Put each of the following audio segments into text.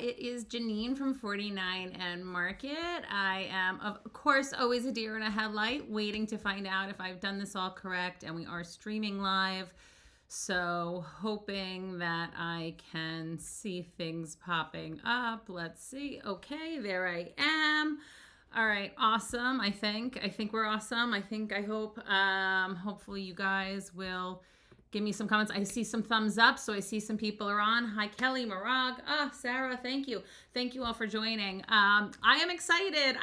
it is Janine from 49 and Market. I am, of course, always a deer in a headlight, waiting to find out if I've done this all correct, and we are streaming live. So, hoping that I can see things popping up. Let's see. Okay, there I am. All right, awesome. I think we're awesome. I hope, hopefully you guys will give me some comments. I see some thumbs up, so I see some people are on. Hi, Kelly, Marag. Sarah, thank you. Thank you all for joining. I am excited.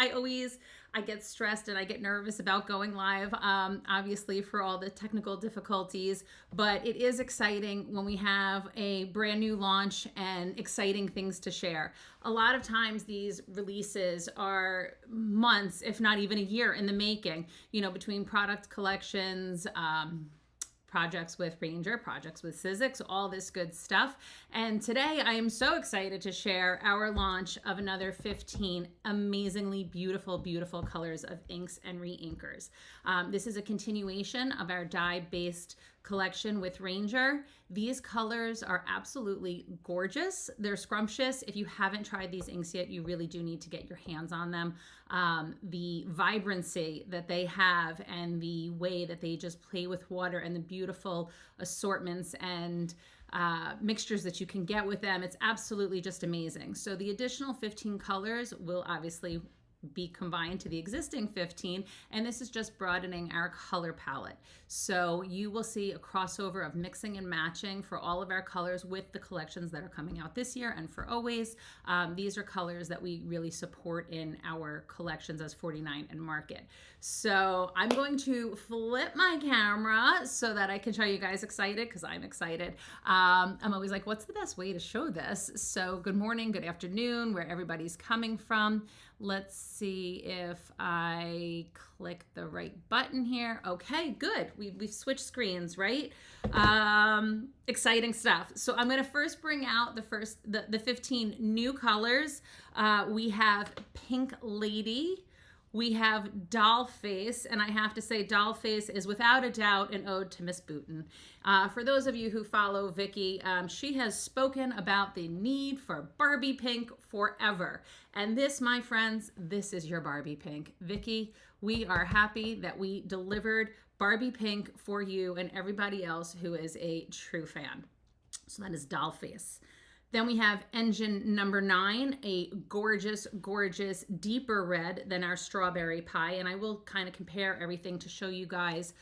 I get stressed and I get nervous about going live, obviously for all the technical difficulties, but it is exciting when we have a brand new launch and exciting things to share. A lot of times these releases are months, if not even a year in the making, between product collections, projects with Ranger, projects with Sizzix, all this good stuff. And today I am so excited to share our launch of another 15 amazingly beautiful, beautiful colors of inks and re-inkers. This is a continuation of our dye-based collection with Ranger. These colors are absolutely gorgeous. They're scrumptious. If you haven't tried these inks yet, you really do need to get your hands on them. The vibrancy that they have and the way that they just play with water and the beautiful assortments and mixtures that you can get with them, it's absolutely just amazing. So the additional 15 colors will obviously be combined to the existing 15, and this is just broadening our color palette. So you will see a crossover of mixing and matching for all of our colors with the collections that are coming out this year and for always. These are colors that we really support in our collections as 49 and Market. So I'm going to flip my camera so that I can show you guys excited, because I'm excited. I'm always like, what's the best way to show this? So good morning, good afternoon, where everybody's coming from. Let's see if I click the right button here. Okay, good. We've switched screens, right? Exciting stuff. So I'm going to first bring out the 15 new colors. We have Pink Lady. We have Doll Face, and I have to say Doll Face is without a doubt an ode to Miss Booten. For those of you who follow Vicky, she has spoken about the need for Barbie pink forever. And this, my friends, this is your Barbie pink. Vicky, we are happy that we delivered Barbie pink for you and everybody else who is a true fan. So that is Doll Face. Then we have engine number 9, a gorgeous, gorgeous, deeper red than our strawberry pie. And I will kind of compare everything to show you guys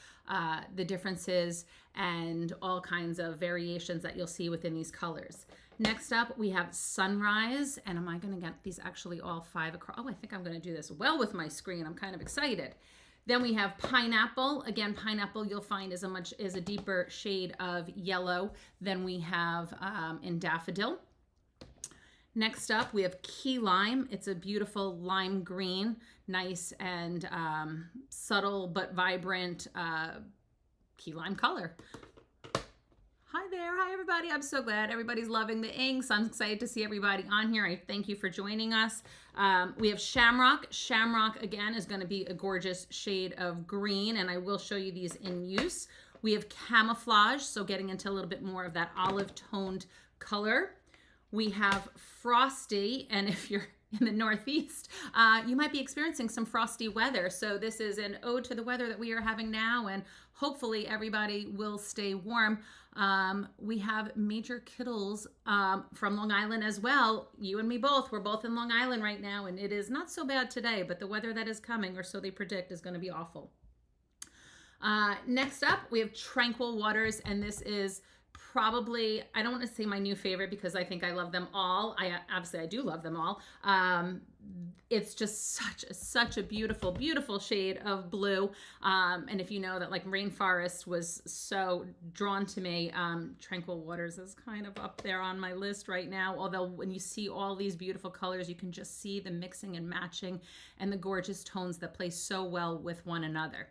the differences and all kinds of variations that you'll see within these colors. Next up, we have Sunrise. And am I going to get these actually all 5 across? Oh, I think I'm going to do this well with my screen. I'm kind of excited. Then we have Pineapple. Again, Pineapple you'll find is a deeper shade of yellow than we have in Daffodil. Next up, we have Key Lime. It's a beautiful lime green, nice and subtle but vibrant key lime color. Hi there. Hi, everybody. I'm so glad everybody's loving the inks. I'm excited to see everybody on here. I thank you for joining us. We have Shamrock. Shamrock, again, is going to be a gorgeous shade of green, and I will show you these in use. We have Camouflage, so getting into a little bit more of that olive-toned color. We have Frosty, and if you're in the Northeast, you might be experiencing some frosty weather. So this is an ode to the weather that we are having now, and hopefully everybody will stay warm. We have Major Kittles from Long Island as well. You and me both. We're both in Long Island right now, and it is not so bad today, but the weather that is coming, or so they predict, is going to be awful. Next up, we have Tranquil Waters, and this is probably, I don't want to say my new favorite because I think I love them all. Obviously I do love them all. It's just such a beautiful, beautiful shade of blue. And if you know that, like, Rainforest was so drawn to me, Tranquil Waters is kind of up there on my list right now. Although when you see all these beautiful colors, you can just see the mixing and matching and the gorgeous tones that play so well with one another.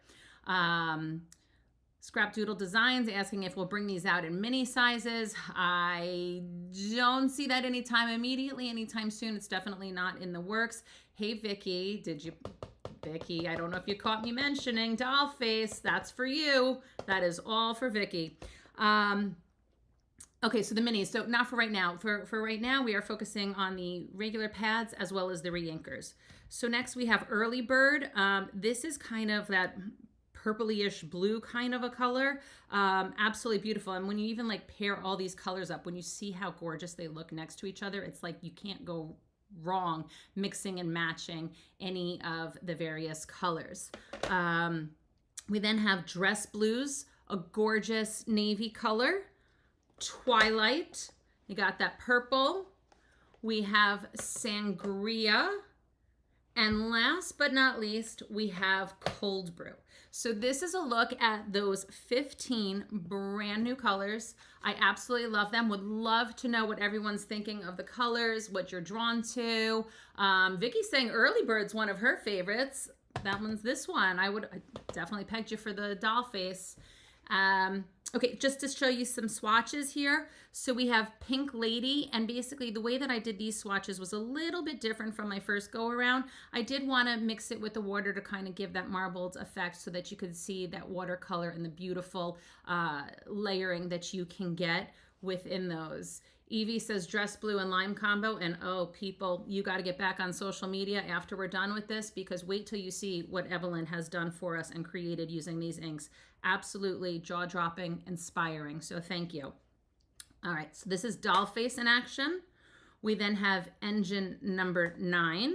Scrapdoodle Designs asking if we'll bring these out in mini sizes. I don't see that anytime soon. It's definitely not in the works. Hey, Vicky, Vicky, I don't know if you caught me mentioning Doll Face. That's for you. That is all for Vicky. Okay, so the minis. So not for right now. For right now, we are focusing on the regular pads as well as the re-inkers. So next we have Early Bird. This is kind of that purplyish blue kind of a color. Absolutely beautiful. And when you even like pair all these colors up, when you see how gorgeous they look next to each other, it's like you can't go wrong mixing and matching any of the various colors. We then have Dress Blues, a gorgeous navy color. Twilight, you got that purple. We have Sangria. And last but not least, we have Cold Brew. So this is a look at those 15 brand new colors. I absolutely love them. Would love to know what everyone's thinking of the colors, what you're drawn to. Vicky's saying Early Bird's one of her favorites. That one's this one. I definitely pegged you for the doll face. Okay, just to show you some swatches here. So we have Pink Lady, and basically the way that I did these swatches was a little bit different from my first go around. I did want to mix it with the water to kind of give that marbled effect so that you could see that watercolor and the beautiful layering that you can get within those. Evie says Dress Blue and Lime combo, and oh, people, you got to get back on social media after we're done with this, because wait till you see what Evelyn has done for us and created using these inks. Absolutely jaw-dropping, inspiring, so thank you. All right, so this is Doll Face in action. We then have Engine number 9.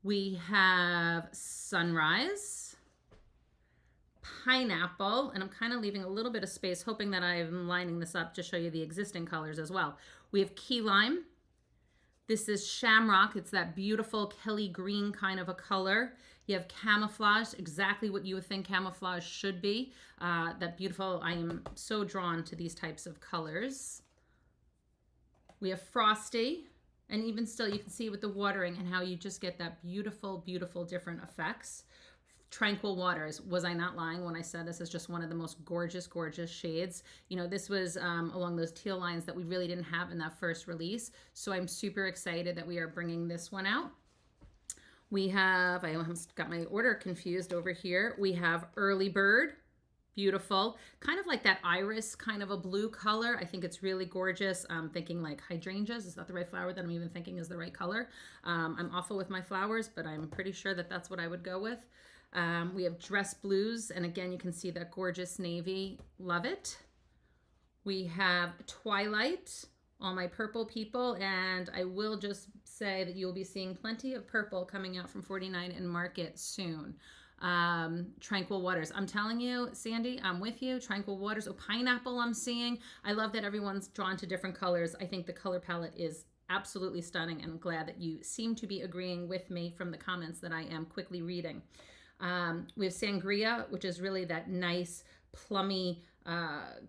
We have Sunrise, Pineapple, and I'm kind of leaving a little bit of space, hoping that I'm lining this up to show you the existing colors as well. We have Key Lime. This is Shamrock. It's that beautiful Kelly green kind of a color. You have Camouflage, exactly what you would think camouflage should be. That beautiful, I am so drawn to these types of colors. We have Frosty, and even still you can see with the watering and how you just get that beautiful, beautiful different effects. Tranquil Waters. Was I not lying when I said this is just one of the most gorgeous, gorgeous shades? You know, this was along those teal lines that we really didn't have in that first release. So I'm super excited that we are bringing this one out. We have, I almost got my order confused over here. We have Early Bird. Beautiful. Kind of like that iris kind of a blue color. I think it's really gorgeous. I'm thinking like hydrangeas. Is that the right flower that I'm even thinking is the right color? I'm awful with my flowers, but I'm pretty sure that that's what I would go with. We have Dress Blues, and again, you can see that gorgeous navy. Love it. We have Twilight, all my purple people, and I will just say that you'll be seeing plenty of purple coming out from 49 and Market soon. Tranquil Waters. I'm telling you, Sandy, I'm with you. Tranquil Waters. Oh, Pineapple I'm seeing. I love that everyone's drawn to different colors. I think the color palette is absolutely stunning, and I'm glad that you seem to be agreeing with me from the comments that I am quickly reading. We have Sangria, which is really that nice plummy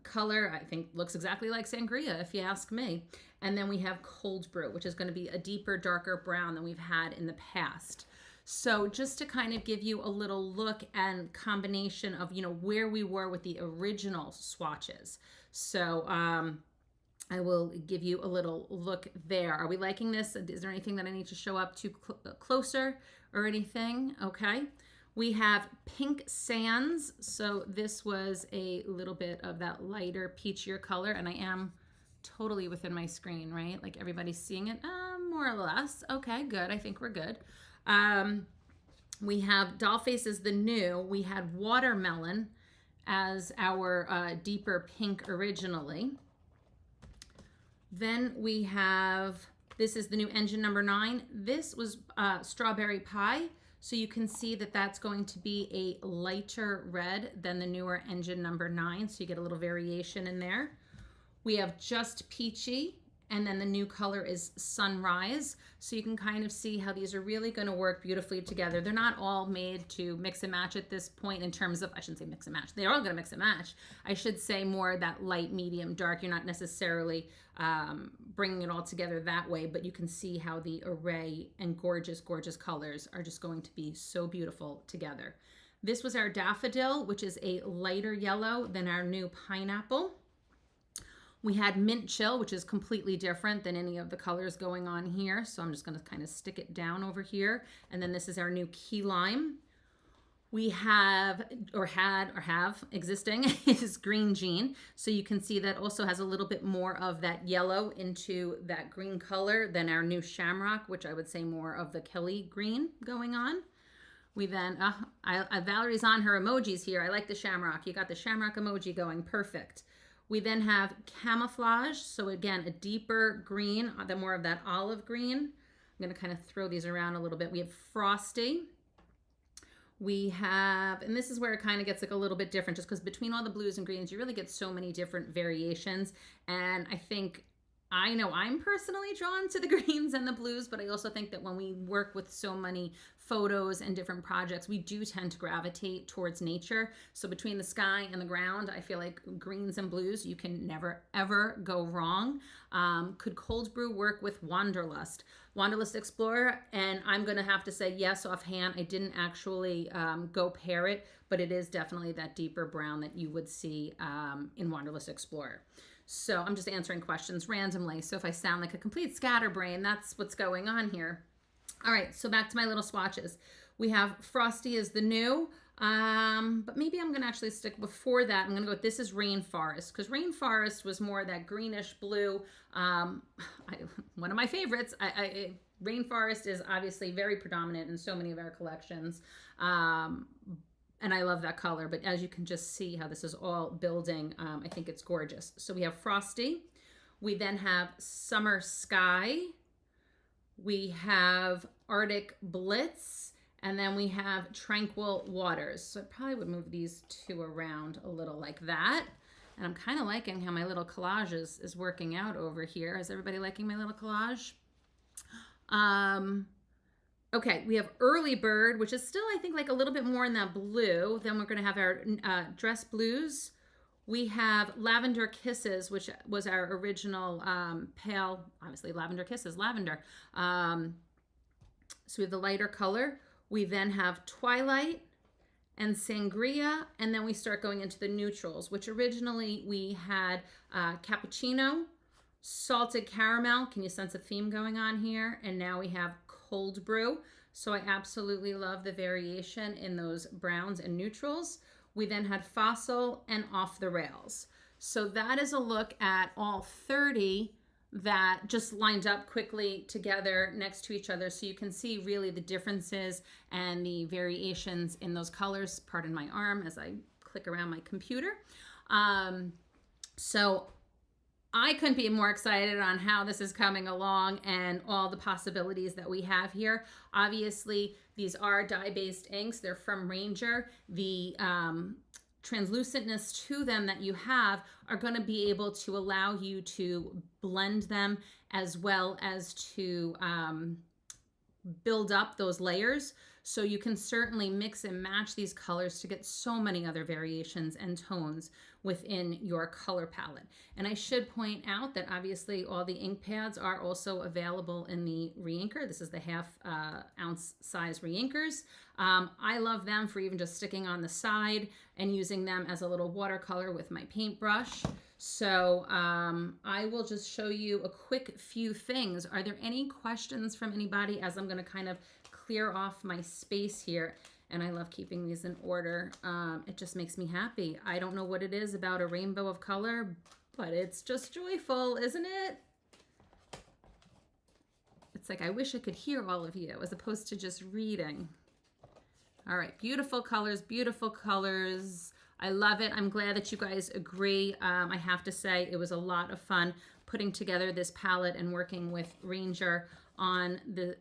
color. I think looks exactly like Sangria if you ask me. And then we have Cold Brew, which is going to be a deeper, darker brown than we've had in the past. So just to kind of give you a little look and combination of, you know, where we were with the original swatches. So I will give you a little look there. Are we liking this? Is there anything that I need to show up to closer or anything? Okay. We have Pink Sands. So this was a little bit of that lighter peachier color, and I am totally within my screen, right? Like everybody's seeing it more or less. Okay, good. I think we're good. We have Doll Face is the new. We had Watermelon as our deeper pink originally. Then we have, this is the new Engine number 9. This was Strawberry Pie. So you can see that that's going to be a lighter red than the newer Engine number 9. So you get a little variation in there. We have Just Peachy, and then the new color is Sunrise. So you can kind of see how these are really going to work beautifully together. They're not all made to mix and match at this point in terms of, I shouldn't say mix and match. They're all going to mix and match. I should say more that light, medium, dark. You're not necessarily bringing it all together that way, but you can see how the array and gorgeous, gorgeous colors are just going to be so beautiful together. This was our Daffodil, which is a lighter yellow than our new Pineapple. We had Mint Chill, which is completely different than any of the colors going on here. So I'm just going to kind of stick it down over here. And then this is our new Key Lime. We have, or had, or have existing is Green Jean. So you can see that also has a little bit more of that yellow into that green color than our new Shamrock, which I would say more of the Kelly green going on. We then, Valerie's on her emojis here. I like the Shamrock. You got the Shamrock emoji going. Perfect. We then have Camouflage. So again, a deeper green, the more of that olive green. I'm going to kind of throw these around a little bit. We have Frosty. We have, and this is where it kind of gets like a little bit different, just because between all the blues and greens, you really get so many different variations. And I know I'm personally drawn to the greens and the blues, but I also think that when we work with so many photos and different projects, we do tend to gravitate towards nature. So between the sky and the ground, I feel like greens and blues, you can never, ever go wrong. Could Cold Brew work with Wanderlust? Wanderlust Explorer, and I'm going to have to say yes offhand. I didn't actually go pair it, but it is definitely that deeper brown that you would see in Wanderlust Explorer. So I'm just answering questions randomly. So if I sound like a complete scatterbrain, that's what's going on here. All right, so back to my little swatches. We have Frosty is the new, but maybe I'm gonna actually stick before that. I'm gonna go with this is Rainforest, because Rainforest was more that greenish blue. One of my favorites. Rainforest is obviously very predominant in so many of our collections. And I love that color, but as you can just see how this is all building, I think it's gorgeous. So we have Frosty. We then have Summer Sky. We have Arctic Blitz. And then we have Tranquil Waters. So I probably would move these two around a little like that. And I'm kind of liking how my little collage is working out over here. Is everybody liking my little collage? Okay, we have Early Bird, which is still, I think, like a little bit more in that blue. Then we're going to have our Dress Blues. We have Lavender Kisses, which was our original pale, obviously Lavender Kisses, lavender. So we have the lighter color. We then have Twilight and Sangria, and then we start going into the neutrals, which originally we had Cappuccino, Salted Caramel. Can you sense a theme going on here? And now we have Cold Brew. So I absolutely love the variation in those browns and neutrals. We then had Fossil and Off the Rails. So that is a look at all 30 that just lined up quickly together next to each other. So you can see really the differences and the variations in those colors. Pardon my arm as I click around my computer. So I couldn't be more excited on how this is coming along and all the possibilities that we have here. Obviously, these are dye-based inks. They're from Ranger. The translucentness to them that you have are going to be able to allow you to blend them as well as to build up those layers. So you can certainly mix and match these colors to get so many other variations and tones within your color palette. And I should point out that obviously all the ink pads are also available in the re-inker. This is the half ounce size re-inkers. I love them for even just sticking on the side and using them as a little watercolor with my paintbrush. So I will just show you a quick few things. Are there any questions from anybody as I'm going to kind of clear off my space here? And I love keeping these in order. It just makes me happy. I don't know what it is about a rainbow of color, but it's just joyful, isn't it? It's like I wish I could hear all of you as opposed to just reading. All right, beautiful colors, beautiful colors. I love it. I'm glad that you guys agree. I have to say it was a lot of fun putting together this palette and working with Ranger on the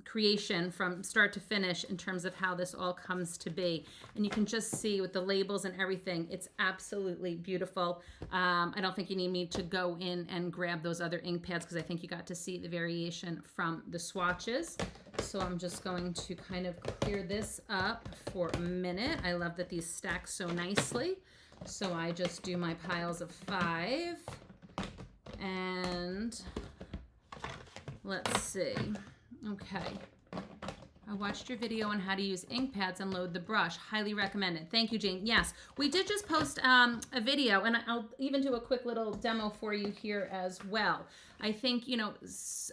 creation from start to finish in terms of how this all comes to be. And you can just see with the labels and everything, it's absolutely beautiful. I don't think you need me to go in and grab those other ink pads because I think you got to see the variation from the swatches. So I'm just going to kind of clear this up for a minute. I love that these stack so nicely. So I just do my piles of 5 and let's see. Okay. I watched your video on how to use ink pads and load the brush. Highly recommended. Thank you, Jane. Yes, we did just post a video, and I'll even do a quick little demo for you here as well. I think, you know,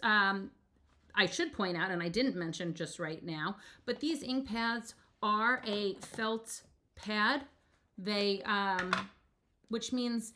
I should point out, and I didn't mention just right now, but these ink pads are a felt pad. They, which means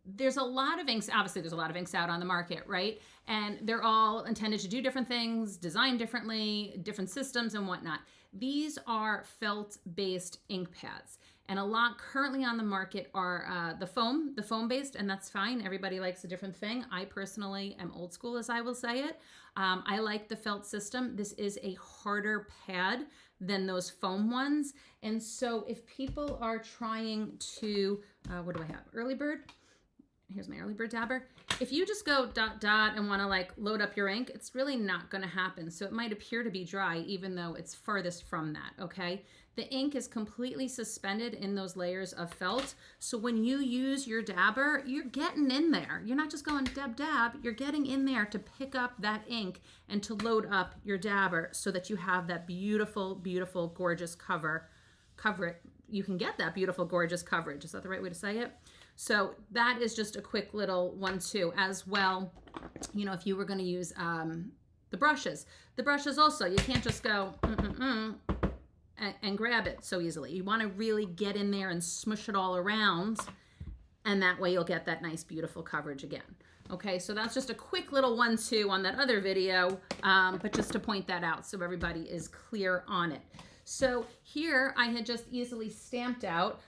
there's a lot of inks. Obviously, there's a lot of inks out on the market, right? And they're all intended to do different things, designed differently, different systems and whatnot. These are felt-based ink pads. And a lot currently on the market are the foam-based, and that's fine. Everybody likes a different thing. I personally am old school, as I will say it. I like the felt system. This is a harder pad than those foam ones. And so if people are trying to, what do I have? Early Bird. Here's my Early Bird dabber. If you just go ... and want to like load up your ink, it's really not going to happen. So it might appear to be dry, even though it's farthest from that, okay? The ink is completely suspended in those layers of felt. So when you use your dabber, you're getting in there. You're not just going dab, dab. You're getting in there to pick up that ink and to load up your dabber so that you have that beautiful, beautiful, gorgeous cover. You can get that beautiful, gorgeous coverage. Is that the right way to say it? So that is just a quick little 1-2 as well. You know, if you were going to use the brushes also, you can't just go and grab it so easily. You want to really get in there and smush it all around, and that way you'll get that nice, beautiful coverage again. Okay, so that's just a quick little 1-2 on that other video, but just to point that out so everybody is clear on it. So here I had just easily stamped out.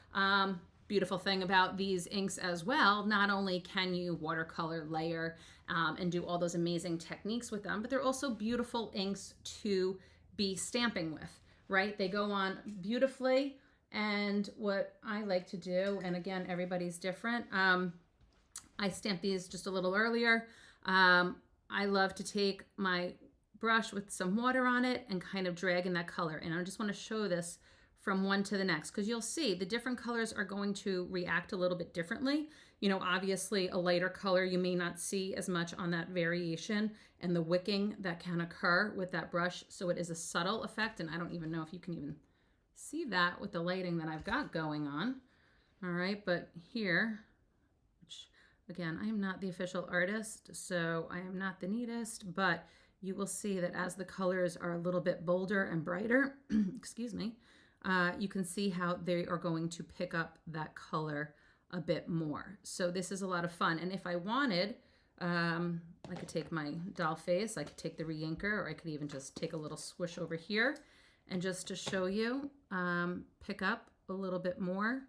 Beautiful thing about these inks as well, not only can you watercolor, layer, and do all those amazing techniques with them, but they're also beautiful inks to be stamping with, right? They go on beautifully. And what I like to do, and again, everybody's different, I stamped these just a little earlier. I love to take my brush with some water on it and kind of drag in that color. And I just want to show this from one to the next, because you'll see the different colors are going to react a little bit differently. You know, obviously a lighter color, you may not see as much on that variation and the wicking that can occur with that brush. So it is a subtle effect, and I don't even know if you can even see that with the lighting that I've got going on. All right, but here, which again, I am not the official artist, so I am not the neatest, but you will see that as the colors are a little bit bolder and brighter, excuse me, you can see how they are going to pick up that color a bit more. So this is a lot of fun. And if I wanted, I could take my doll face, I could take the re-inker, or I could even just take a little swoosh over here and just to show you, pick up a little bit more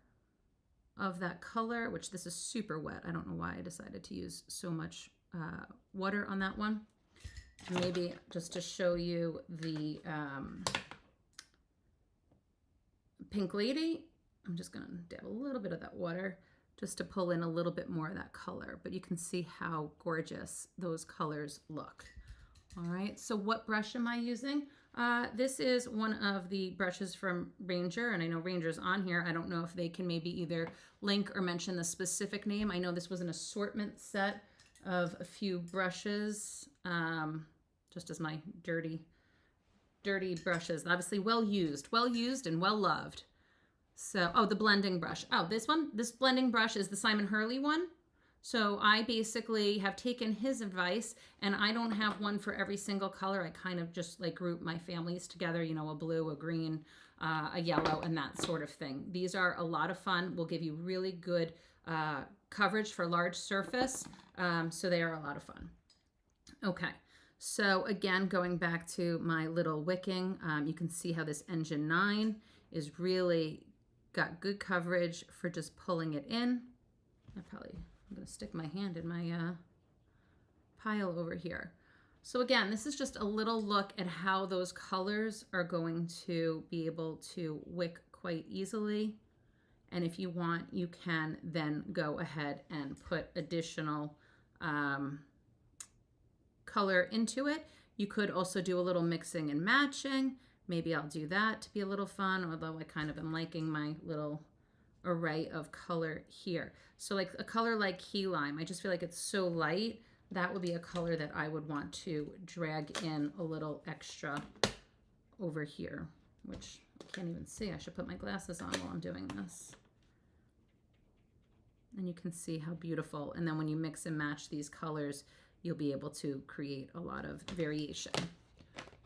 of that color, which this is super wet. I don't know why I decided to use so much water on that one. Maybe just to show you the Pink Lady, I'm just gonna dab a little bit of that water just to pull in a little bit more of that color, but you can see how gorgeous those colors look. All right, so what brush am I using? This is one of the brushes from Ranger, and I know Ranger's on here. I don't know if they can maybe either link or mention the specific name. I know this was an assortment set of a few brushes, just as my dirty brushes. Obviously well used and well loved. So, oh, the blending brush. Oh, this blending brush is the Simon Hurley one. So I basically have taken his advice, and I don't have one for every single color. I kind of just like group my families together, you know, a blue, a green, a yellow, and that sort of thing. These are a lot of fun, will give you really good coverage for large surface. So they are a lot of fun. Okay. So again, going back to my little wicking, you can see how this Engine 9 is really got good coverage for just pulling it in. I'm going to stick my hand in my pile over here. So again, this is just a little look at how those colors are going to be able to wick quite easily. And if you want, you can then go ahead and put additional color into it. You could also do a little mixing and matching. Maybe I'll do that to be a little fun, although I kind of am liking my little array of color here. So like a color like Key Lime, I just feel like it's so light. That would be a color that I would want to drag in a little extra over here, which I can't even see. I should put my glasses on while I'm doing this. And you can see how beautiful. And then when you mix and match these colors, you'll be able to create a lot of variation.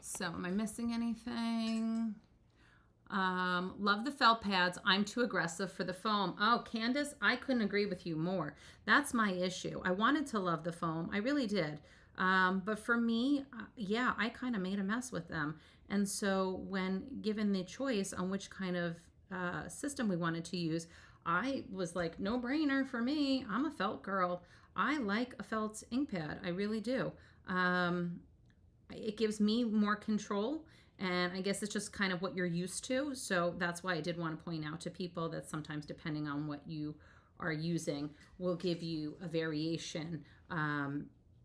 So am I missing anything? Love the felt pads. I'm too aggressive for the foam. Oh, Candace, I couldn't agree with you more. That's my issue. I wanted to love the foam. I really did. But for me, yeah, I kind of made a mess with them. And so when given the choice on which kind of system we wanted to use, I was like, no brainer for me. I'm a felt girl. I like a felt ink pad. I really do. It gives me more control, and I guess it's just kind of what you're used to. So that's why I did want to point out to people that sometimes, depending on what you are using, will give you a variation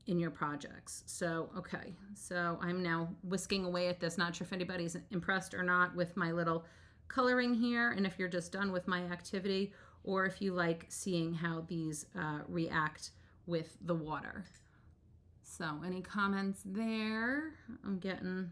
in your projects. So, okay, so I'm now whisking away at this. Not sure if anybody's impressed or not with my little coloring here, and if you're just done with my activity, or if you like seeing how these react with the water. So any comments there? I'm getting,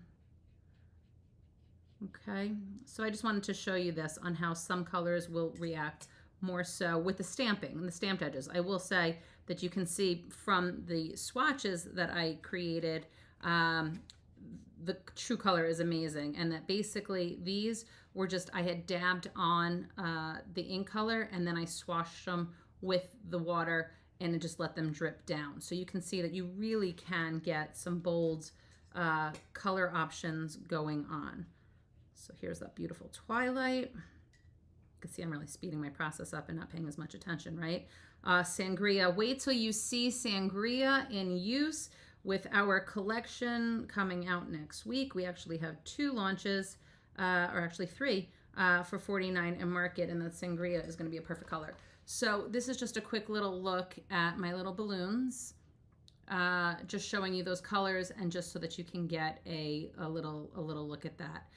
okay. So I just wanted to show you this on how some colors will react more so with the stamping and the stamped edges. I will say that you can see from the swatches that I created, the true color is amazing, and that basically these were just, I had dabbed on the ink color and then I swashed them with the water and just let them drip down. So you can see that you really can get some bold color options going on. So here's that beautiful twilight. You can see I'm really speeding my process up and not paying as much attention, right? Sangria, wait till you see Sangria in use with our collection coming out next week. We actually have 2 launches, or actually 3, for 49 and Market, and that Sangria is gonna be a perfect color. So this is just a quick little look at my little balloons, just showing you those colors, and just so that you can get a little look at that.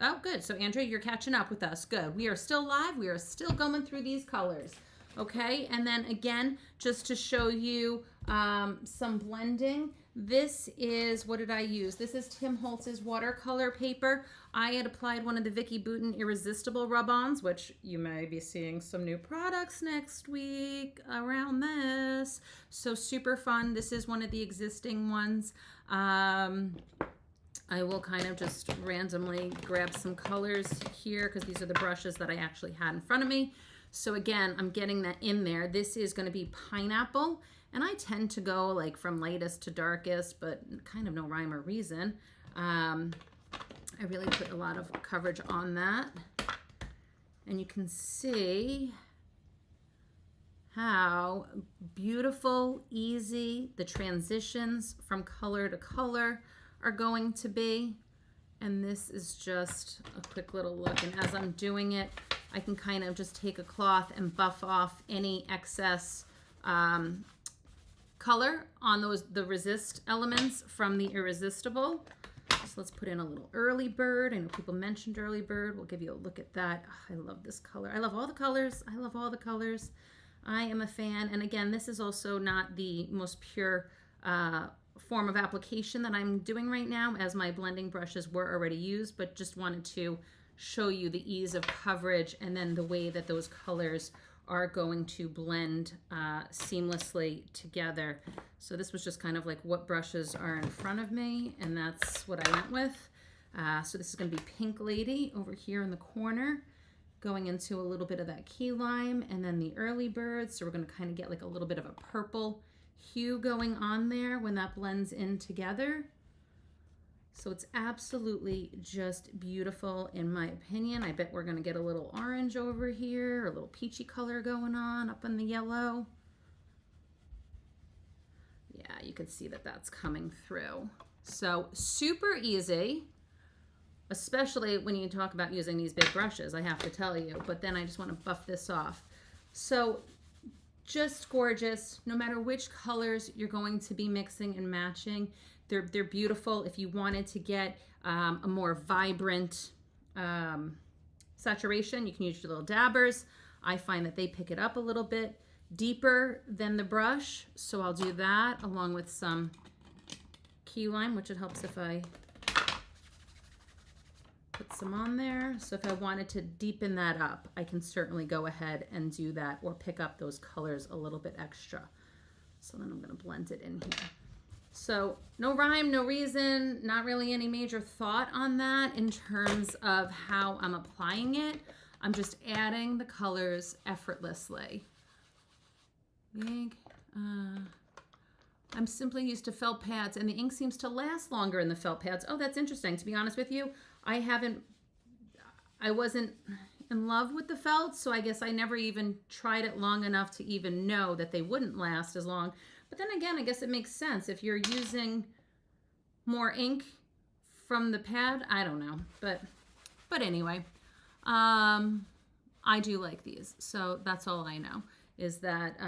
Oh, good. So Andrea, you're catching up with us. Good. We are still live. We are still going through these colors. Okay. And then again, just to show you some blending, this is, what did I use? This is Tim Holtz's watercolor paper. I had applied one of the Vicki Boutin Irresistible rub-ons, which you may be seeing some new products next week around this. So super fun. This is one of the existing ones. I will kind of just randomly grab some colors here because these are the brushes that I actually had in front of me. So again, I'm getting that in there. This is going to be pineapple, and I tend to go like from lightest to darkest, but kind of no rhyme or reason. I really put a lot of coverage on that, and you can see how beautiful, easy the transitions from color to color are going to be. And this is just a quick little look, and as I'm doing it, I can kind of just take a cloth and buff off any excess color on the resist elements from the Irresistible. So let's put in a little Early Bird. I know people mentioned Early Bird. We'll give you a look at that. Oh, I love this color. I love all the colors. I love all the colors. I am a fan. And again, this is also not the most pure form of application that I'm doing right now, as my blending brushes were already used, but just wanted to show you the ease of coverage and then the way that those colors are going to blend seamlessly together. So this was just kind of like what brushes are in front of me, and that's what I went with. So this is going to be Pink Lady over here in the corner, going into a little bit of that key lime, and then the Early Bird. So we're going to kind of get like a little bit of a purple hue going on there when that blends in together. So it's absolutely just beautiful in my opinion. I bet we're going to get a little orange over here, a little peachy color going on up in the yellow. Yeah, you can see that that's coming through. So super easy, especially when you talk about using these big brushes, I have to tell you. But then I just want to buff this off. So just gorgeous, no matter which colors you're going to be mixing and matching. They're beautiful. If you wanted to get a more vibrant saturation, you can use your little dabbers. I find that they pick it up a little bit deeper than the brush, so I'll do that along with some key lime, which it helps if I put some on there. So if I wanted to deepen that up, I can certainly go ahead and do that, or pick up those colors a little bit extra. So then I'm going to blend it in here. So no rhyme, no reason, not really any major thought on that in terms of how I'm applying it. I'm just adding the colors effortlessly. I'm simply used to felt pads, and the ink seems to last longer in the felt pads. Oh, that's interesting. To be honest with you, I wasn't in love with the felt, so I guess I never even tried it long enough to even know that they wouldn't last as long. But then again, I guess it makes sense. If you're using more ink from the pad, I don't know. But anyway, I do like these. So that's all I know, is that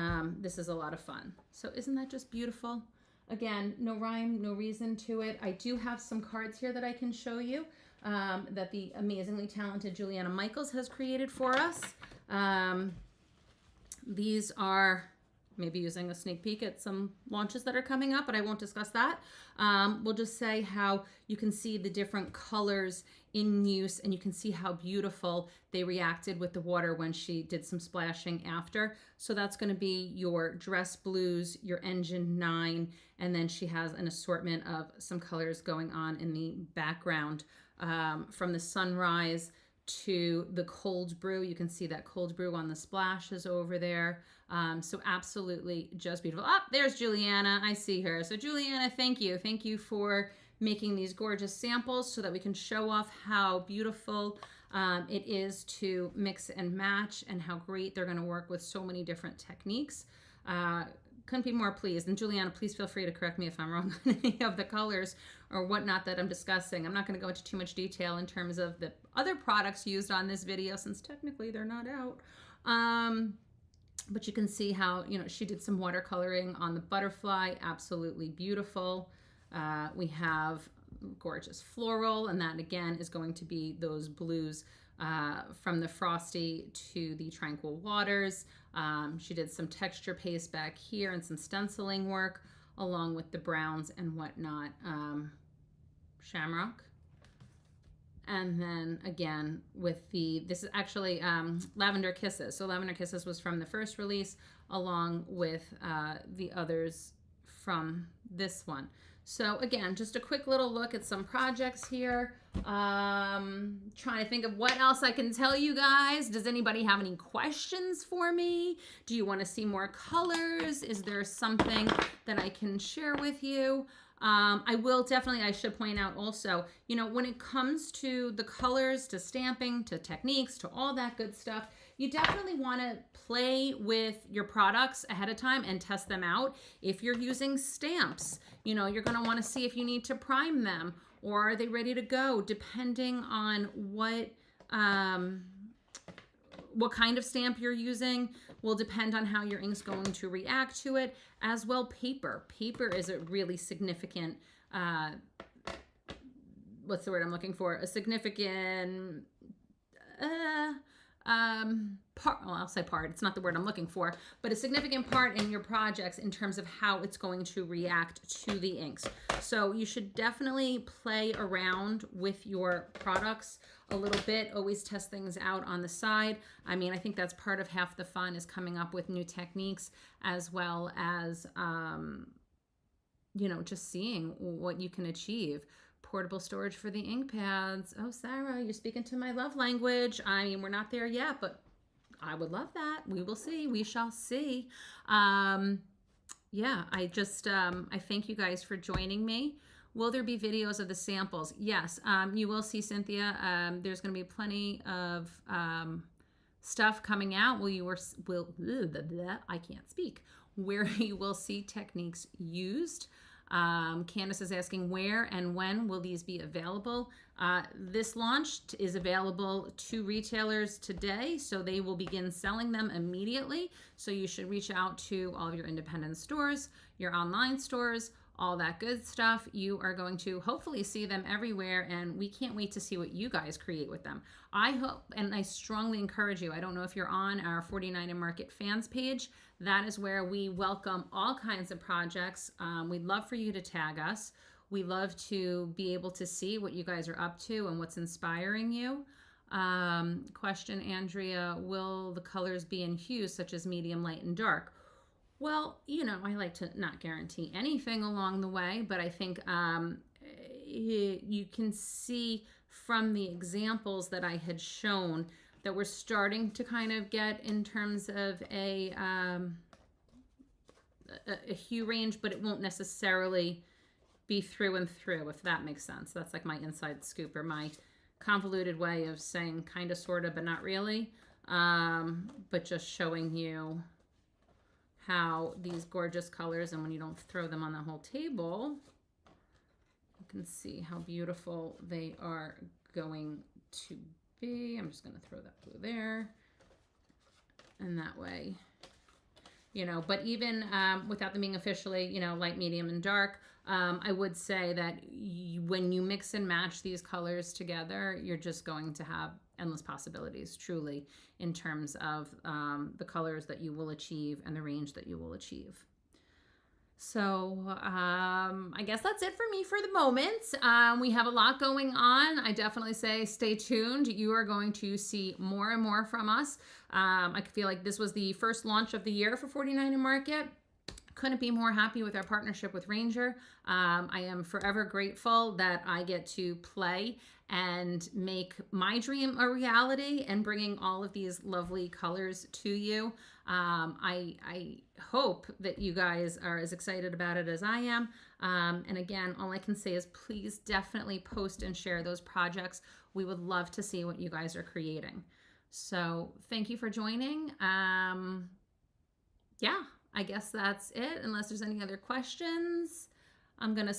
this is a lot of fun. So isn't that just beautiful? Again, no rhyme, no reason to it. I do have some cards here that I can show you that the amazingly talented Juliana Michaels has created for us. These are maybe using a sneak peek at some launches that are coming up, but I won't discuss that. We'll just say how you can see the different colors in use, and you can see how beautiful they reacted with the water when she did some splashing after. So that's going to be your Dress Blues, your Engine 9, and then she has an assortment of some colors going on in the background, from the Sunrise to the Cold Brew. You can see that Cold Brew on the splashes over there. So absolutely just beautiful. Oh, there's Juliana. I see her. So Juliana, thank you. Thank you for making these gorgeous samples so that we can show off how beautiful it is to mix and match, and how great they're going to work with so many different techniques. Couldn't be more pleased. And Juliana, please feel free to correct me if I'm wrong on any of the colors or whatnot that I'm discussing. I'm not going to go into too much detail in terms of the other products used on this video, since technically they're not out. But you can see how, she did some watercoloring on the butterfly. Absolutely beautiful. We have gorgeous floral, and that again is going to be those blues from the Frosty to the Tranquil Waters. She did some texture paste back here and some stenciling work along with the browns and whatnot. Shamrock. And then again with this is actually Lavender Kisses. So Lavender Kisses was from the first release, along with the others from this one. So again, just a quick little look at some projects here. Trying to think of what else I can tell you guys. Does anybody have any questions for me? Do you want to see more colors? Is there something that I can share with you? I should point out also, when it comes to the colors, to stamping, to techniques, to all that good stuff, you definitely want to play with your products ahead of time and test them out. If you're using stamps, you're going to want to see if you need to prime them, or are they ready to go, depending on what kind of stamp you're using will depend on how your ink's going to react to it. As well, paper. Paper is a really significant, what's the word I'm looking for? A significant part, well, I'll say part, it's not the word I'm looking for, but a significant part in your projects in terms of how it's going to react to the inks. So you should definitely play around with your products a little bit. Always test things out on the side. I mean, I think that's part of half the fun, is coming up with new techniques, as well as, just seeing what you can achieve. Portable storage for the ink pads. Oh, Sarah, you're speaking to my love language. I mean, we're not there yet, but I would love that. We will see. We shall see. Yeah, I thank you guys for joining me. Will there be videos of the samples? Yes, you will see, Cynthia. There's going to be plenty of stuff coming out where I can't speak, where you will see techniques used. Candace is asking, where and when will these be available? This launch is available to retailers today, so they will begin selling them immediately. So you should reach out to all of your independent stores, your online stores, all that good stuff. You are going to hopefully see them everywhere, and we can't wait to see what you guys create with them. I hope, and I strongly encourage you, I don't know if you're on our 49 and Market fans page. That is where we welcome all kinds of projects. We'd love for you to tag us. We love to be able to see what you guys are up to and what's inspiring you. Question, Andrea, will the colors be in hues such as medium, light, and dark? Well, you know, I like to not guarantee anything along the way, but I think you can see from the examples that I had shown that we're starting to kind of get in terms of a hue range, but it won't necessarily be through and through, if that makes sense. That's like my inside scoop, or my convoluted way of saying kind of, sort of, but not really. But just showing you how these gorgeous colors, and when you don't throw them on the whole table, you can see how beautiful they are going to be. I'm just going to throw that blue there. And that way, you know, but even without them being officially, you know, light, medium, and dark, I would say that when you mix and match these colors together, you're just going to have endless possibilities, truly, in terms of the colors that you will achieve and the range that you will achieve. So I guess that's it for me for the moment. We have a lot going on. I definitely say stay tuned. You are going to see more and more from us. I feel like this was the first launch of the year for 49 and Market. Couldn't be more happy with our partnership with Ranger. I am forever grateful that I get to play and make my dream a reality and bringing all of these lovely colors to you. I hope that you guys are as excited about it as I am. And again, all I can say is please definitely post and share those projects. We would love to see what you guys are creating. So thank you for joining. Yeah, I guess that's it, unless there's any other questions. I'm going to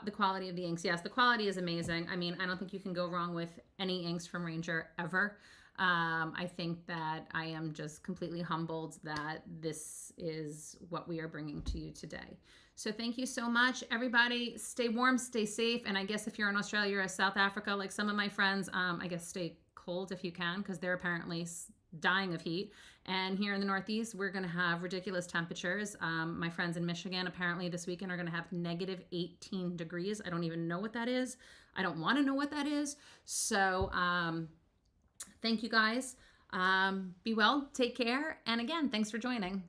the quality of the inks. Yes, the quality is amazing. I mean, I don't think you can go wrong with any inks from Ranger ever. I think that I am just completely humbled that this is what we are bringing to you today. So thank you so much, everybody. Stay warm, stay safe. And I guess if you're in Australia or South Africa, like some of my friends, I guess stay cold if you can, because they're apparently dying of heat. And here in the Northeast, we're going to have ridiculous temperatures. My friends in Michigan apparently this weekend are going to have negative 18 degrees. I don't even know what that is. I don't want to know what that is. So thank you guys. Be well, take care. And again, thanks for joining.